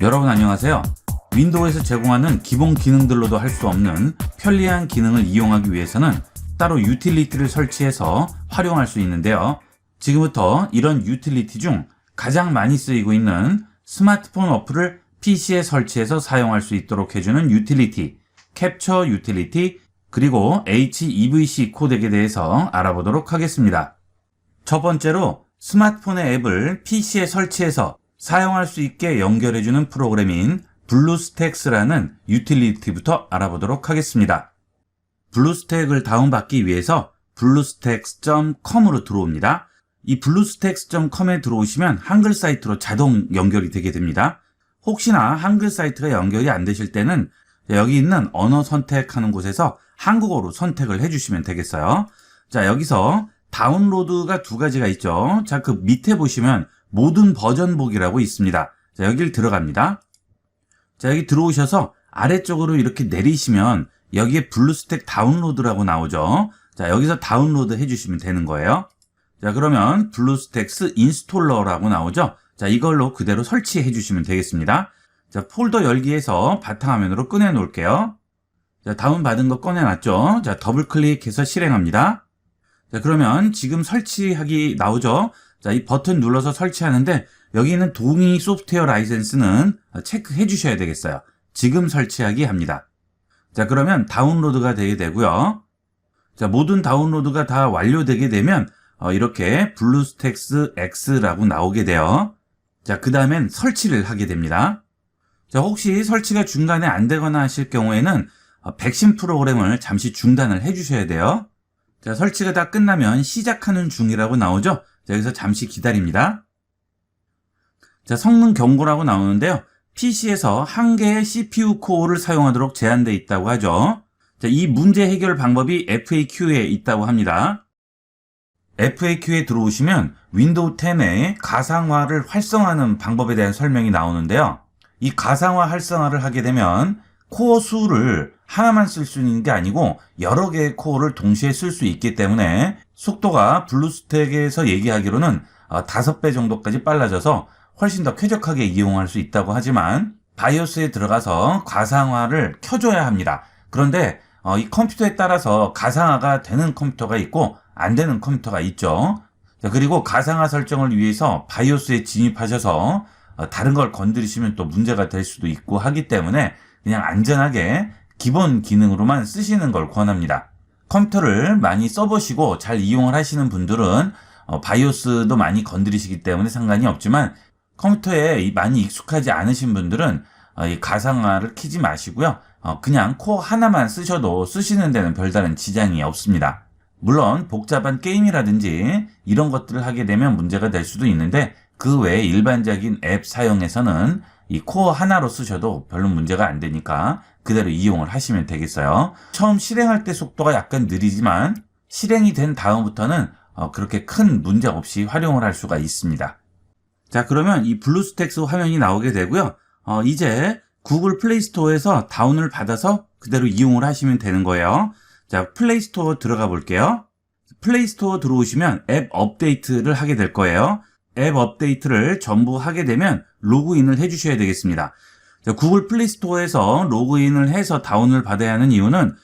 여러분 안녕하세요. 윈도우에서 제공하는 기본 기능들로도 할 수 없는 편리한 기능을 이용하기 위해서는 따로 유틸리티를 설치해서 활용할 수 있는데요. 지금부터 이런 유틸리티 중 가장 많이 쓰이고 있는 스마트폰 어플을 PC에 설치해서 사용할 수 있도록 해주는 유틸리티, 캡처 유틸리티, 그리고 HEVC 코덱에 대해서 알아보도록 하겠습니다. 첫 번째로 스마트폰의 앱을 PC에 설치해서 사용할 수 있게 연결해주는 프로그램인 블루스택스라는 유틸리티부터 알아보도록 하겠습니다. 블루스택을 다운받기 위해서 bluestacks.com으로 들어옵니다. 이 bluestacks.com에 들어오시면 한글 사이트로 자동 연결이 되게 됩니다. 혹시나 한글 사이트가 연결이 안 되실 때는 여기 있는 언어 선택하는 곳에서 한국어로 선택을 해주시면 되겠어요. 자, 여기서 다운로드가 두 가지가 있죠. 자, 그 밑에 보시면 모든 버전 보기라고 있습니다. 자, 여길 들어갑니다. 자, 여기 들어오셔서 아래쪽으로 이렇게 내리시면 여기에 블루스택 다운로드라고 나오죠. 자, 여기서 다운로드 해주시면 되는 거예요. 자, 그러면 블루스택스 인스톨러라고 나오죠. 자, 이걸로 그대로 설치해 주시면 되겠습니다. 자, 폴더 열기에서 바탕화면으로 꺼내 놓을게요. 자, 다운받은 거 꺼내놨죠. 자, 더블 클릭해서 실행합니다. 자, 그러면 지금 설치하기 나오죠. 자, 이 버튼 눌러서 설치하는데 여기 있는 동의 소프트웨어 라이센스는 체크해 주셔야 되겠어요. 지금 설치하기 합니다. 자, 그러면 다운로드가 되게 되고요. 자, 모든 다운로드가 다 완료되게 되면 이렇게 블루스택스 X라고 나오게 돼요. 자, 그 다음엔 설치를 하게 됩니다. 자, 혹시 설치가 중간에 안 되거나 하실 경우에는 백신 프로그램을 잠시 중단을 해 주셔야 돼요. 자, 설치가 다 끝나면 시작하는 중이라고 나오죠. 자, 여기서 잠시 기다립니다. 자, 성능 경고라고 나오는데요. PC에서 한 개의 CPU 코어를 사용하도록 제한되어 있다고 하죠. 자, 이 문제 해결 방법이 FAQ에 있다고 합니다. FAQ에 들어오시면 윈도우 10의 가상화를 활성화하는 방법에 대한 설명이 나오는데요. 이 가상화 활성화를 하게 되면 코어 수를 하나만 쓸 수 있는 게 아니고 여러 개의 코어를 동시에 쓸 수 있기 때문에 속도가 블루스택에서 얘기하기로는 5배 정도까지 빨라져서 훨씬 더 쾌적하게 이용할 수 있다고 하지만 바이오스에 들어가서 가상화를 켜줘야 합니다. 그런데 이 컴퓨터에 따라서 가상화가 되는 컴퓨터가 있고 안 되는 컴퓨터가 있죠. 자, 그리고 가상화 설정을 위해서 바이오스에 진입하셔서 다른 걸 건드리시면 또 문제가 될 수도 있고 하기 때문에 그냥 안전하게 기본 기능으로만 쓰시는 걸 권합니다. 컴퓨터를 많이 써보시고 잘 이용을 하시는 분들은 바이오스도 많이 건드리시기 때문에 상관이 없지만 컴퓨터에 많이 익숙하지 않으신 분들은 이 가상화를 켜지 마시고요. 그냥 코어 하나만 쓰셔도 쓰시는 데는 별다른 지장이 없습니다. 물론 복잡한 게임이라든지 이런 것들을 하게 되면 문제가 될 수도 있는데 그 외에 일반적인 앱 사용에서는 이 코어 하나로 쓰셔도 별로 문제가 안 되니까 그대로 이용을 하시면 되겠어요. 처음 실행할 때 속도가 약간 느리지만 실행이 된 다음부터는 그렇게 큰 문제 없이 활용을 할 수가 있습니다. 자, 그러면 이 블루스택스 화면이 나오게 되고요. 이제 구글 플레이스토어에서 다운을 받아서 그대로 이용을 하시면 되는 거예요. 자, 플레이스토어 들어가 볼게요. 플레이스토어 들어오시면 앱 업데이트를 하게 될 거예요. 앱 업데이트를 전부 하게 되면 로그인을 해주셔야 되겠습니다. 자, 구글 플레이스토어에서 로그인을 해서 다운을 받아야 하는 이유는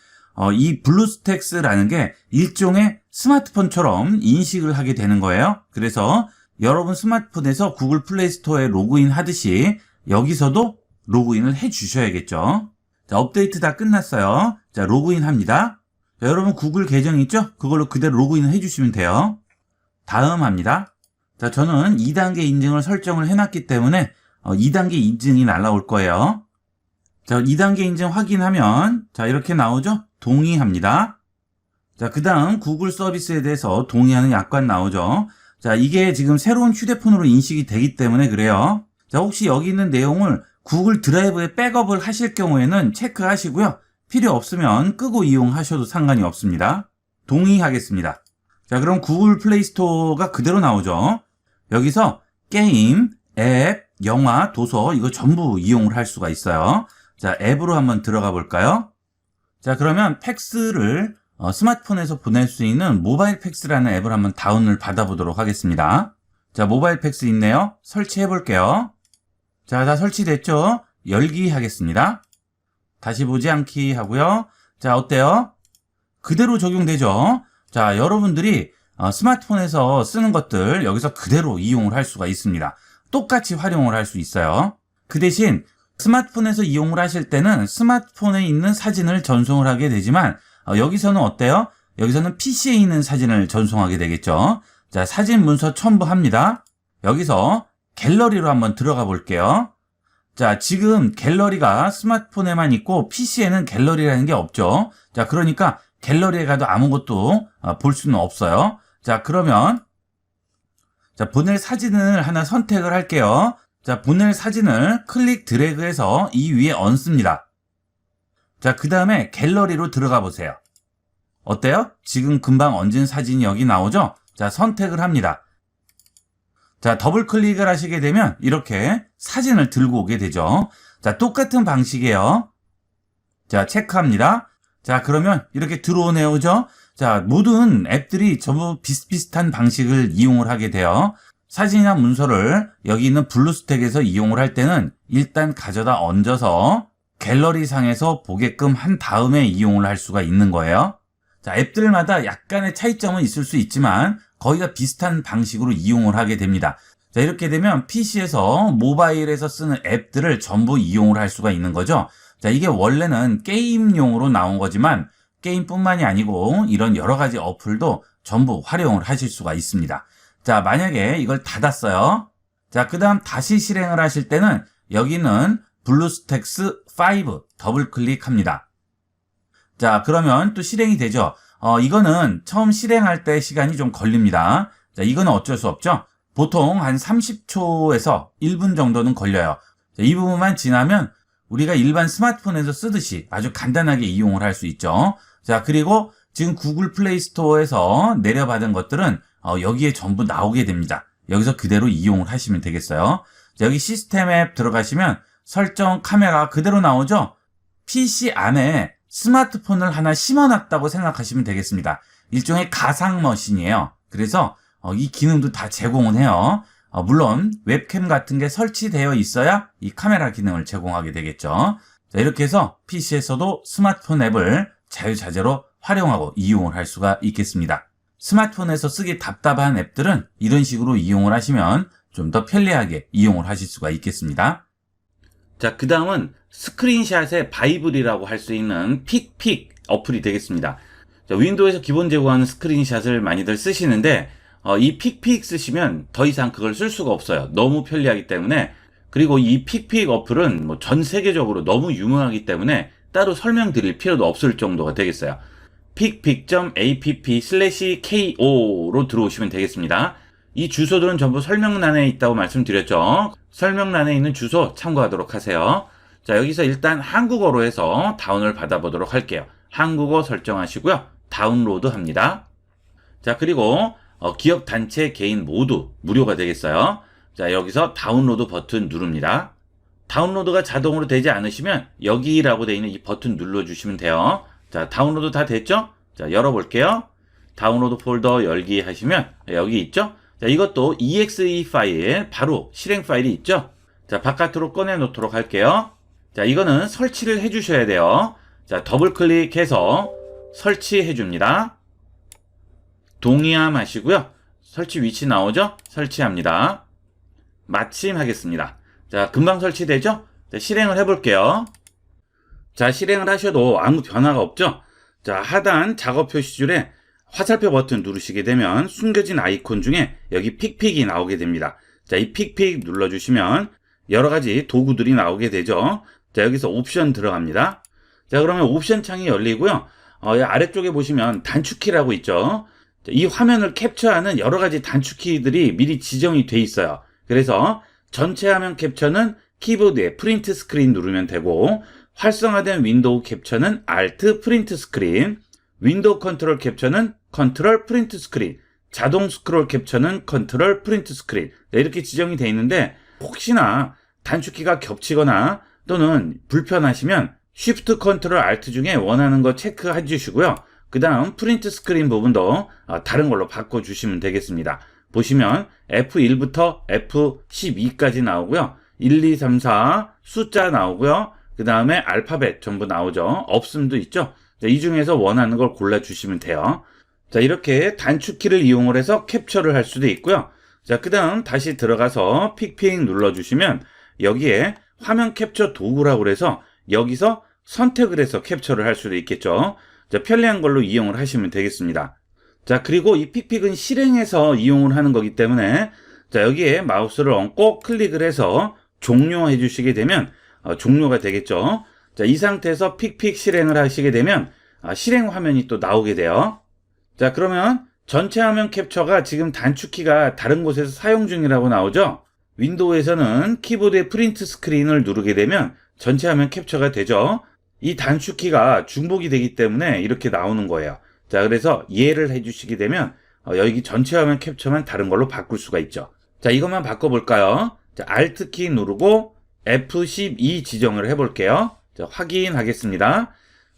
이 블루스택스라는 게 일종의 스마트폰처럼 인식을 하게 되는 거예요. 그래서 여러분 스마트폰에서 구글 플레이스토어에 로그인 하듯이 여기서도 로그인을 해 주셔야겠죠. 자, 업데이트 다 끝났어요. 자, 로그인 합니다. 자, 여러분 구글 계정 있죠? 그걸로 그대로 로그인을 해 주시면 돼요. 다음 합니다. 자, 저는 2단계 인증을 설정을 해놨기 때문에 2단계 인증이 날라올 거예요. 자, 2단계 인증 확인하면 자, 이렇게 나오죠? 동의합니다. 자, 그 다음 구글 서비스에 대해서 동의하는 약관 나오죠? 자, 이게 지금 새로운 휴대폰으로 인식이 되기 때문에 그래요. 자, 혹시 여기 있는 내용을 구글 드라이브에 백업을 하실 경우에는 체크하시고요. 필요 없으면 끄고 이용하셔도 상관이 없습니다. 동의하겠습니다. 자, 그럼 구글 플레이 스토어가 그대로 나오죠. 여기서 게임, 앱, 영화, 도서 이거 전부 이용을 할 수가 있어요. 자, 앱으로 한번 들어가 볼까요? 자, 그러면 팩스를 스마트폰에서 보낼 수 있는 모바일 팩스라는 앱을 한번 다운을 받아보도록 하겠습니다. 자, 모바일 팩스 있네요. 설치해 볼게요. 자, 다 설치됐죠? 열기 하겠습니다. 다시 보지 않기 하고요. 자, 어때요? 그대로 적용되죠? 자, 여러분들이 스마트폰에서 쓰는 것들 여기서 그대로 이용을 할 수가 있습니다. 똑같이 활용을 할 수 있어요. 그 대신 스마트폰에서 이용을 하실 때는 스마트폰에 있는 사진을 전송을 하게 되지만 여기서는 어때요? 여기서는 PC에 있는 사진을 전송하게 되겠죠. 자, 사진 문서 첨부합니다. 여기서 갤러리로 한번 들어가 볼게요. 자, 지금 갤러리가 스마트폰에만 있고 PC에는 갤러리라는 게 없죠. 자, 그러니까 갤러리에 가도 아무것도 볼 수는 없어요. 자, 그러면 자, 보낼 사진을 하나 선택을 할게요. 자, 보낼 사진을 클릭 드래그해서 이 위에 얹습니다. 자, 그 다음에 갤러리로 들어가 보세요. 어때요? 지금 금방 얹은 사진이 여기 나오죠? 자, 선택을 합니다. 자, 더블 클릭을 하시게 되면 이렇게 사진을 들고 오게 되죠. 자, 똑같은 방식이에요. 자, 체크합니다. 자, 그러면 이렇게 들어오네요. 그죠? 자, 모든 앱들이 전부 비슷비슷한 방식을 이용을 하게 돼요. 사진이나 문서를 여기 있는 블루스택에서 이용을 할 때는 일단 가져다 얹어서 갤러리 상에서 보게끔 한 다음에 이용을 할 수가 있는 거예요. 자, 앱들마다 약간의 차이점은 있을 수 있지만 거의 다 비슷한 방식으로 이용을 하게 됩니다. 자, 이렇게 되면 PC에서 모바일에서 쓰는 앱들을 전부 이용을 할 수가 있는 거죠. 자, 이게 원래는 게임용으로 나온 거지만 게임뿐만이 아니고 이런 여러 가지 어플도 전부 활용을 하실 수가 있습니다. 자, 만약에 이걸 닫았어요. 자, 그 다음 다시 실행을 하실 때는 여기는 블루스택스 5 더블 클릭합니다. 자, 그러면 또 실행이 되죠. 이거는 처음 실행할 때 시간이 좀 걸립니다. 자, 이거는 어쩔 수 없죠. 보통 한 30초에서 1분 정도는 걸려요. 자, 이 부분만 지나면 우리가 일반 스마트폰에서 쓰듯이 아주 간단하게 이용을 할 수 있죠. 자, 그리고 지금 구글 플레이 스토어에서 내려받은 것들은 여기에 전부 나오게 됩니다. 여기서 그대로 이용을 하시면 되겠어요. 자, 여기 시스템 앱 들어가시면 설정 카메라 그대로 나오죠. PC 안에 스마트폰을 하나 심어놨다고 생각하시면 되겠습니다. 일종의 가상 머신이에요. 그래서 이 기능도 다 제공은 해요. 물론 웹캠 같은 게 설치되어 있어야 이 카메라 기능을 제공하게 되겠죠. 자, 이렇게 해서 PC에서도 스마트폰 앱을 자유자재로 활용하고 이용을 할 수가 있겠습니다. 스마트폰에서 쓰기 답답한 앱들은 이런 식으로 이용을 하시면 좀 더 편리하게 이용을 하실 수가 있겠습니다. 자, 그 다음은 스크린샷의 바이블이라고 할 수 있는 픽픽 어플이 되겠습니다. 자, 윈도우에서 기본 제공하는 스크린샷을 많이들 쓰시는데 이 픽픽 쓰시면 더 이상 그걸 쓸 수가 없어요. 너무 편리하기 때문에. 그리고 이 픽픽 어플은 뭐 전 세계적으로 너무 유명하기 때문에 따로 설명드릴 필요도 없을 정도가 되겠어요. pickpick.app/ko 로 들어오시면 되겠습니다. 이 주소들은 전부 설명란에 있다고 말씀드렸죠. 설명란에 있는 주소 참고하도록 하세요. 자, 여기서 일단 한국어로 해서 다운을 받아보도록 할게요. 한국어 설정하시고요. 다운로드 합니다. 자, 그리고 기업, 단체, 개인 모두 무료가 되겠어요. 자, 여기서 다운로드 버튼 누릅니다. 다운로드가 자동으로 되지 않으시면 여기라고 되어 있는 이 버튼 눌러주시면 돼요. 자, 다운로드 다 됐죠? 자, 열어볼게요. 다운로드 폴더 열기 하시면 여기 있죠? 자, 이것도 exe 파일, 바로 실행 파일이 있죠? 자, 바깥으로 꺼내 놓도록 할게요. 자, 이거는 설치를 해주셔야 돼요. 자, 더블 클릭해서 설치해 줍니다. 동의함 하시고요. 설치 위치 나오죠? 설치합니다. 마침 하겠습니다. 자, 금방 설치되죠? 자, 실행을 해볼게요. 자, 실행을 하셔도 아무 변화가 없죠? 자, 하단 작업 표시줄에 화살표 버튼 누르시게 되면 숨겨진 아이콘 중에 여기 픽픽이 나오게 됩니다. 자, 이 픽픽 눌러주시면 여러 가지 도구들이 나오게 되죠. 자, 여기서 옵션 들어갑니다. 자, 그러면 옵션 창이 열리고요. 아래쪽에 보시면 단축키라고 있죠. 자, 이 화면을 캡처하는 여러 가지 단축키들이 미리 지정이 돼 있어요. 그래서 전체 화면 캡처는 키보드에 프린트 스크린 누르면 되고, 활성화된 윈도우 캡처는 Alt 프린트 스크린, 윈도우 컨트롤 캡처는 컨트롤 프린트 스크린, 자동 스크롤 캡처는 컨트롤 프린트 스크린. 이렇게 지정이 되어 있는데 혹시나 단축키가 겹치거나 또는 불편하시면 Shift 컨트롤 Alt 중에 원하는 거 체크해 주시고요. 그 다음 프린트 스크린 부분도 다른 걸로 바꿔주시면 되겠습니다. 보시면 F1부터 F12까지 나오고요. 1, 2, 3, 4 숫자 나오고요. 그 다음에 알파벳 전부 나오죠. 없음도 있죠. 자, 이 중에서 원하는 걸 골라주시면 돼요. 자, 이렇게 단축키를 이용을 해서 캡처를 할 수도 있고요. 자, 그 다음 다시 들어가서 픽픽 눌러주시면 여기에 화면 캡처 도구라고 그래서 여기서 선택을 해서 캡처를 할 수도 있겠죠. 자, 편리한 걸로 이용을 하시면 되겠습니다. 자, 그리고 이 픽픽은 실행해서 이용을 하는 거기 때문에 자, 여기에 마우스를 얹고 클릭을 해서 종료해 주시게 되면 종료가 되겠죠. 자, 이 상태에서 픽픽 실행을 하시게 되면 실행 화면이 또 나오게 돼요. 자, 그러면 전체 화면 캡처가 지금 단축키가 다른 곳에서 사용 중이라고 나오죠. 윈도우에서는 키보드의 프린트 스크린을 누르게 되면 전체 화면 캡처가 되죠. 이 단축키가 중복이 되기 때문에 이렇게 나오는 거예요. 자, 그래서 이해를 해주시게 되면 여기 전체 화면 캡처만 다른 걸로 바꿀 수가 있죠. 자, 이것만 바꿔볼까요? 자, Alt키 누르고 F12 지정을 해볼게요. 자, 확인하겠습니다.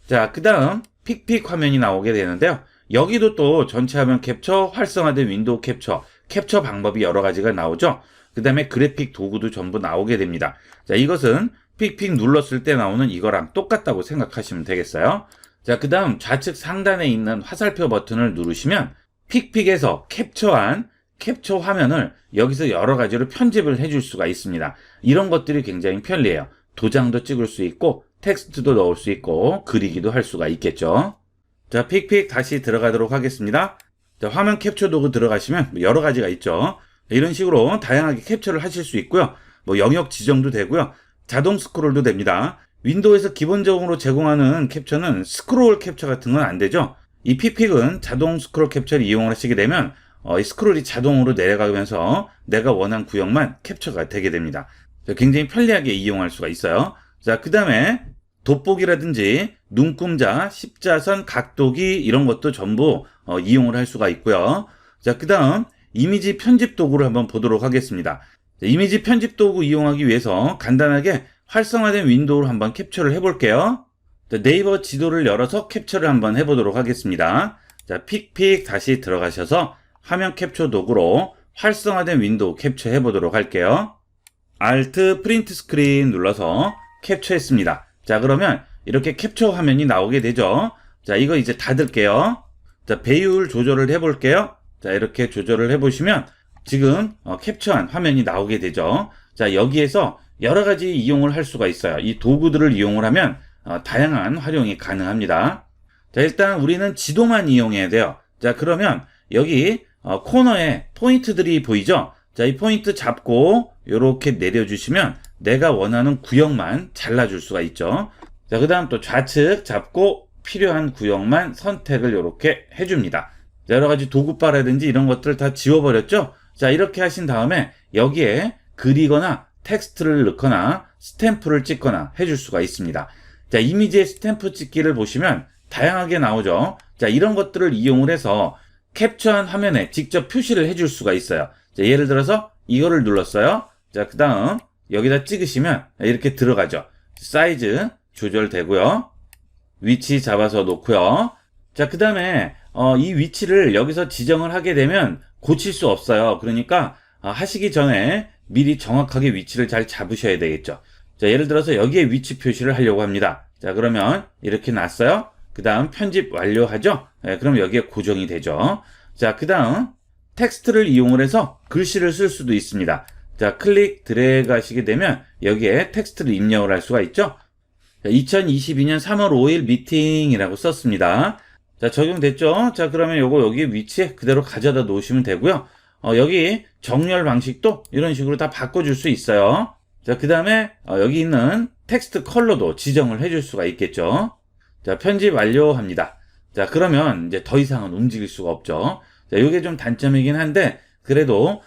자, 그 다음 픽픽 화면이 나오게 되는데요. 여기도 또 전체 화면 캡처, 활성화된 윈도우 캡처 방법이 여러 가지가 나오죠. 그 다음에 그래픽 도구도 전부 나오게 됩니다. 자, 이것은 픽픽 눌렀을 때 나오는 이거랑 똑같다고 생각하시면 되겠어요. 자, 그 다음 좌측 상단에 있는 화살표 버튼을 누르시면 픽픽에서 캡처한 캡처 화면을 여기서 여러 가지로 편집을 해줄 수가 있습니다. 이런 것들이 굉장히 편리해요. 도장도 찍을 수 있고 텍스트도 넣을 수 있고 그리기도 할 수가 있겠죠. 자, 픽픽 다시 들어가도록 하겠습니다. 자, 화면 캡처 도구 들어가시면 여러 가지가 있죠. 이런 식으로 다양하게 캡처를 하실 수 있고요. 영역 지정도 되고요. 자동 스크롤도 됩니다. 윈도우에서 기본적으로 제공하는 캡처는 스크롤 캡처 같은 건 안 되죠. 이 픽픽은 자동 스크롤 캡처를 이용을 하시게 되면 이 스크롤이 자동으로 내려가면서 내가 원한 구역만 캡처가 되게 됩니다. 굉장히 편리하게 이용할 수가 있어요. 자, 그 다음에 돋보기라든지 눈금자, 십자선, 각도기 이런 것도 전부 이용을 할 수가 있고요. 자, 그 다음 이미지 편집 도구를 한번 보도록 하겠습니다. 자, 이미지 편집 도구 이용하기 위해서 간단하게 활성화된 윈도우를 한번 캡처를 해볼게요. 자, 네이버 지도를 열어서 캡처를 한번 해보도록 하겠습니다. 자, 픽픽 다시 들어가셔서 화면 캡처 도구로 활성화된 윈도우 캡처해 보도록 할게요. Alt 프린트 스크린 눌러서 캡처했습니다. 자, 그러면 이렇게 캡처 화면이 나오게 되죠. 자, 이거 이제 닫을게요. 자, 배율 조절을 해볼게요. 자, 이렇게 조절을 해보시면 지금 캡처한 화면이 나오게 되죠. 자, 여기에서 여러 가지 이용을 할 수가 있어요. 이 도구들을 이용을 하면 다양한 활용이 가능합니다. 자, 일단 우리는 지도만 이용해야 돼요. 자, 그러면 여기 코너에 포인트들이 보이죠? 자, 이 포인트 잡고 이렇게 내려주시면 내가 원하는 구역만 잘라줄 수가 있죠. 자, 그 다음 또 좌측 잡고 필요한 구역만 선택을 이렇게 해줍니다. 자, 여러 가지 도구바라든지 이런 것들을 다 지워버렸죠? 자, 이렇게 하신 다음에 여기에 그리거나 텍스트를 넣거나 스탬프를 찍거나 해줄 수가 있습니다. 자, 이미지의 스탬프 찍기를 보시면 다양하게 나오죠. 자, 이런 것들을 이용을 해서 캡처한 화면에 직접 표시를 해줄 수가 있어요. 자, 예를 들어서 이거를 눌렀어요. 자, 그 다음 여기다 찍으시면 이렇게 들어가죠. 사이즈 조절되고요. 위치 잡아서 놓고요. 자, 그 다음에 이 위치를 여기서 지정을 하게 되면 고칠 수 없어요. 그러니까 하시기 전에 미리 정확하게 위치를 잘 잡으셔야 되겠죠. 자, 예를 들어서 여기에 위치 표시를 하려고 합니다. 자, 그러면 이렇게 놨어요. 그 다음 편집 완료하죠. 네, 그럼 여기에 고정이 되죠. 자, 그 다음 텍스트를 이용을 해서 글씨를 쓸 수도 있습니다. 자, 클릭 드래그 하시게 되면 여기에 텍스트를 입력을 할 수가 있죠. 자, 2022년 3월 5일 미팅이라고 썼습니다. 자, 적용됐죠. 자, 그러면 요거 여기 위치에 그대로 가져다 놓으시면 되고요. 여기 정렬 방식도 이런 식으로 다 바꿔줄 수 있어요. 자, 그 다음에 여기 있는 텍스트 컬러도 지정을 해줄 수가 있겠죠. 자, 편집 완료합니다. 자, 그러면 이제 더 이상은 움직일 수가 없죠. 자, 이게 좀 단점이긴 한데 그래도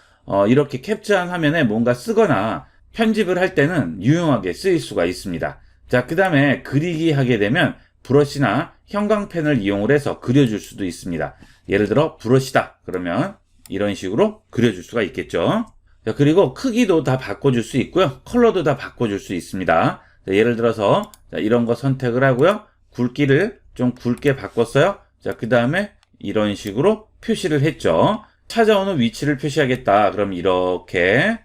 이렇게 캡처한 화면에 뭔가 쓰거나 편집을 할 때는 유용하게 쓰일 수가 있습니다. 자, 그 다음에 그리기 하게 되면 브러쉬나 형광펜을 이용을 해서 그려줄 수도 있습니다. 예를 들어 브러쉬다 그러면 이런 식으로 그려줄 수가 있겠죠. 자, 그리고 크기도 다 바꿔줄 수 있고요. 컬러도 다 바꿔줄 수 있습니다. 자, 예를 들어서 이런 거 선택을 하고요. 굵기를 좀 굵게 바꿨어요. 자, 그 다음에 이런 식으로 표시를 했죠. 찾아오는 위치를 표시하겠다. 그럼 이렇게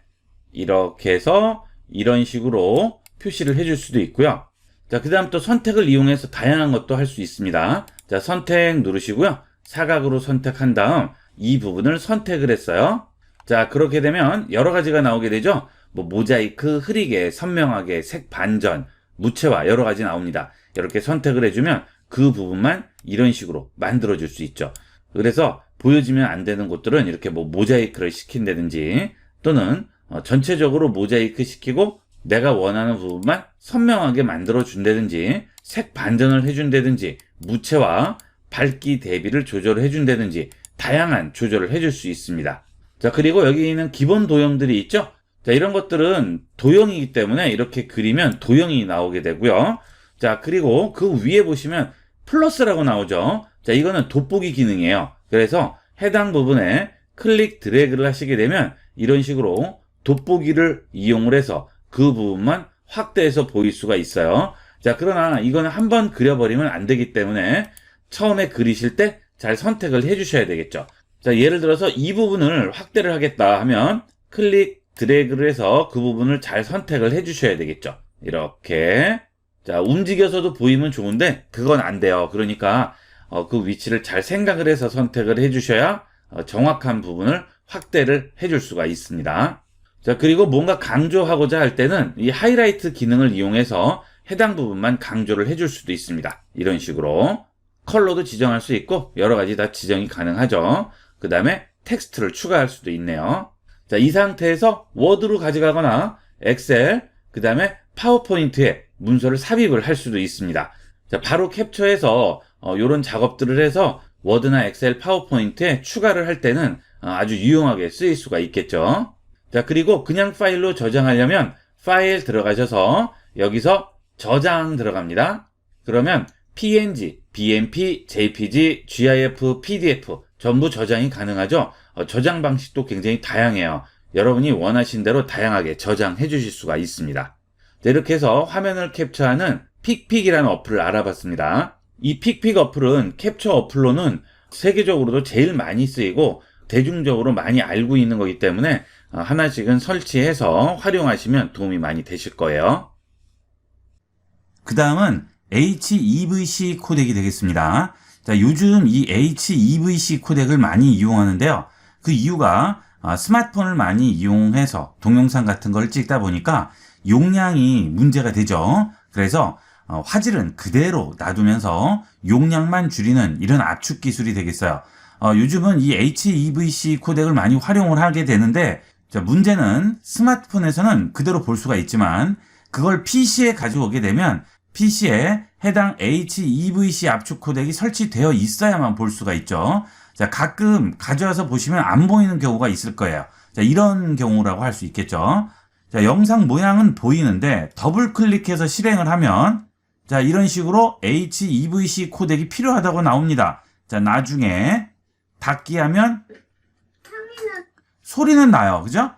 해서 이런 식으로 표시를 해줄 수도 있고요. 자, 그 다음 또 선택을 이용해서 다양한 것도 할 수 있습니다. 자, 선택 누르시고요. 사각으로 선택한 다음 이 부분을 선택을 했어요. 자, 그렇게 되면 여러 가지가 나오게 되죠. 뭐 모자이크, 흐리게, 선명하게, 색 반전, 무채화 여러 가지 나옵니다. 이렇게 선택을 해주면 그 부분만 이런 식으로 만들어줄 수 있죠. 그래서 보여지면 안 되는 곳들은 이렇게 뭐 모자이크를 시킨다든지 또는 전체적으로 모자이크 시키고 내가 원하는 부분만 선명하게 만들어 준다든지 색 반전을 해준다든지 무채화, 밝기 대비를 조절해 준다든지 다양한 조절을 해줄 수 있습니다. 자, 그리고 여기 있는 기본 도형들이 있죠. 자, 이런 것들은 도형이기 때문에 이렇게 그리면 도형이 나오게 되고요. 자, 그리고 그 위에 보시면 플러스라고 나오죠. 자, 이거는 돋보기 기능이에요. 그래서 해당 부분에 클릭 드래그를 하시게 되면 이런 식으로 돋보기를 이용을 해서 그 부분만 확대해서 보일 수가 있어요. 자, 그러나 이거는 한번 그려버리면 안 되기 때문에 처음에 그리실 때 잘 선택을 해 주셔야 되겠죠. 자, 예를 들어서 이 부분을 확대를 하겠다 하면 클릭 드래그를 해서 그 부분을 잘 선택을 해 주셔야 되겠죠. 이렇게. 자, 움직여서도 보이면 좋은데 그건 안 돼요. 그러니까 그 위치를 잘 생각을 해서 선택을 해 주셔야 정확한 부분을 확대를 해 줄 수가 있습니다. 자, 그리고 뭔가 강조하고자 할 때는 이 하이라이트 기능을 이용해서 해당 부분만 강조를 해 줄 수도 있습니다. 이런 식으로 컬러도 지정할 수 있고 여러 가지 다 지정이 가능하죠. 그 다음에 텍스트를 추가할 수도 있네요. 자, 이 상태에서 워드로 가져가거나 엑셀, 그 다음에 파워포인트에 문서를 삽입을 할 수도 있습니다. 자, 바로 캡처해서 이런 작업들을 해서 워드나 엑셀, 파워포인트에 추가를 할 때는 아주 유용하게 쓰일 수가 있겠죠. 자, 그리고 그냥 파일로 저장하려면 파일 들어가셔서 여기서 저장 들어갑니다. 그러면 PNG, BMP, JPG, GIF, PDF 전부 저장이 가능하죠. 저장 방식도 굉장히 다양해요. 여러분이 원하신 대로 다양하게 저장해 주실 수가 있습니다. 자, 이렇게 해서 화면을 캡처하는 픽픽이라는 어플을 알아봤습니다. 이 픽픽 어플은 캡처 어플로는 세계적으로도 제일 많이 쓰이고 대중적으로 많이 알고 있는 거기 때문에 하나씩은 설치해서 활용하시면 도움이 많이 되실 거예요. 그 다음은 HEVC 코덱이 되겠습니다. 자, 요즘 이 HEVC 코덱을 많이 이용하는데요. 그 이유가 스마트폰을 많이 이용해서 동영상 같은 걸 찍다 보니까 용량이 문제가 되죠. 그래서 화질은 그대로 놔두면서 용량만 줄이는 이런 압축 기술이 되겠어요. 요즘은 이 HEVC 코덱을 많이 활용을 하게 되는데, 자, 문제는 스마트폰에서는 그대로 볼 수가 있지만 그걸 PC에 가져오게 되면 PC에 해당 HEVC 압축 코덱이 설치되어 있어야만 볼 수가 있죠. 자, 가끔 가져와서 보시면 안 보이는 경우가 있을 거예요. 자, 이런 경우라고 할 수 있겠죠. 자, 영상 모양은 보이는데 더블 클릭해서 실행을 하면 자, 이런 식으로 HEVC 코덱이 필요하다고 나옵니다. 자, 나중에 닫기 하면 소리는 나요. 그죠?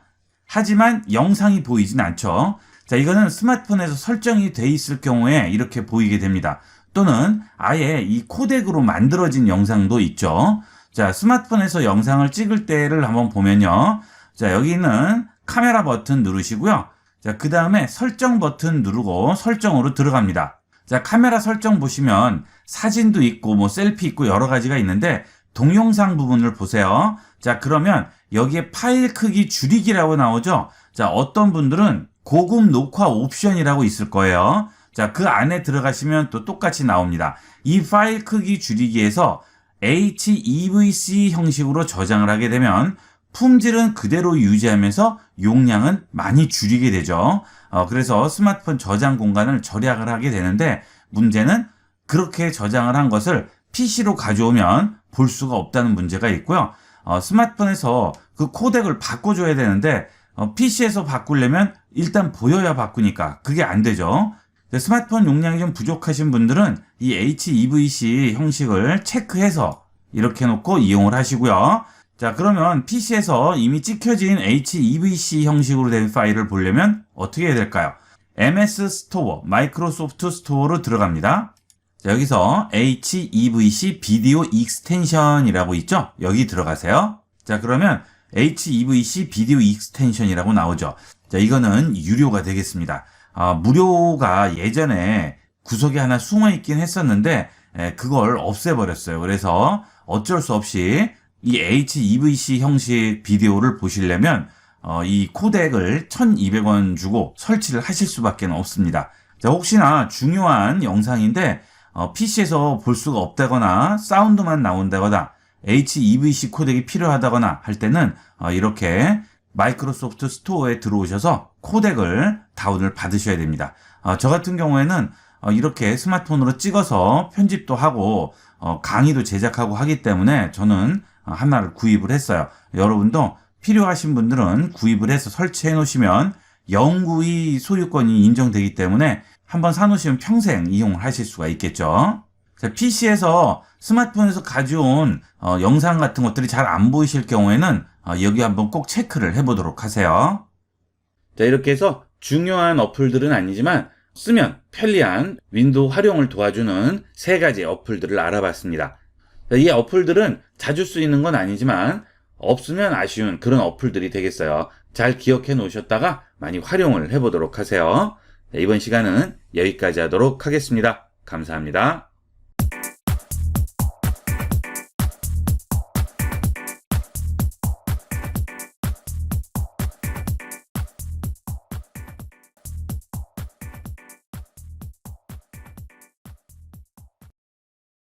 하지만 영상이 보이진 않죠. 자, 이거는 스마트폰에서 설정이 돼 있을 경우에 이렇게 보이게 됩니다. 또는 아예 이 코덱으로 만들어진 영상도 있죠. 자, 스마트폰에서 영상을 찍을 때를 한번 보면요. 자, 여기 있는 카메라 버튼 누르시고요. 자, 그 다음에 설정 버튼 누르고 설정으로 들어갑니다. 자, 카메라 설정 보시면 사진도 있고 뭐 셀피 있고 여러 가지가 있는데 동영상 부분을 보세요. 자, 그러면 여기에 파일 크기 줄이기라고 나오죠. 자, 어떤 분들은 고급 녹화 옵션이라고 있을 거예요. 자, 그 안에 들어가시면 또 똑같이 나옵니다. 이 파일 크기 줄이기에서 HEVC 형식으로 저장을 하게 되면 품질은 그대로 유지하면서 용량은 많이 줄이게 되죠. 그래서 스마트폰 저장 공간을 절약을 하게 되는데 문제는 그렇게 저장을 한 것을 PC로 가져오면 볼 수가 없다는 문제가 있고요. 스마트폰에서 그 코덱을 바꿔줘야 되는데 PC에서 바꾸려면 일단 보여야 바꾸니까 그게 안 되죠. 스마트폰 용량이 좀 부족하신 분들은 이 HEVC 형식을 체크해서 이렇게 놓고 이용을 하시고요. 자, 그러면 PC에서 이미 찍혀진 HEVC 형식으로 된 파일을 보려면 어떻게 해야 될까요? MS 스토어, 마이크로소프트 스토어로 들어갑니다. 자, 여기서 HEVC 비디오 익스텐션이라고 있죠? 여기 들어가세요. 자, 그러면 HEVC 비디오 익스텐션이라고 나오죠. 자, 이거는 유료가 되겠습니다. 무료가 예전에 구석에 하나 숨어 있긴 했었는데 그걸 없애버렸어요. 그래서 어쩔 수 없이 이 HEVC 형식 비디오를 보시려면 이 코덱을 1,200원 주고 설치를 하실 수밖에 없습니다. 자, 혹시나 중요한 영상인데 PC에서 볼 수가 없다거나 사운드만 나온다거나 HEVC 코덱이 필요하다거나 할 때는 이렇게 마이크로소프트 스토어에 들어오셔서 코덱을 다운을 받으셔야 됩니다. 저 같은 경우에는 이렇게 스마트폰으로 찍어서 편집도 하고 강의도 제작하고 하기 때문에 저는 하나를 구입을 했어요. 여러분도 필요하신 분들은 구입을 해서 설치해 놓으시면 영구히 소유권이 인정되기 때문에 한번 사놓으시면 평생 이용을 하실 수가 있겠죠. 자, PC에서 스마트폰에서 가져온 영상 같은 것들이 잘 안 보이실 경우에는 여기 한번 꼭 체크를 해보도록 하세요. 자, 이렇게 해서 중요한 어플들은 아니지만 쓰면 편리한 윈도우 활용을 도와주는 3가지 어플들을 알아봤습니다. 자, 이 어플들은 자주 쓰이는 건 아니지만 없으면 아쉬운 그런 어플들이 되겠어요. 잘 기억해 놓으셨다가 많이 활용을 해보도록 하세요. 자, 이번 시간은 여기까지 하도록 하겠습니다. 감사합니다.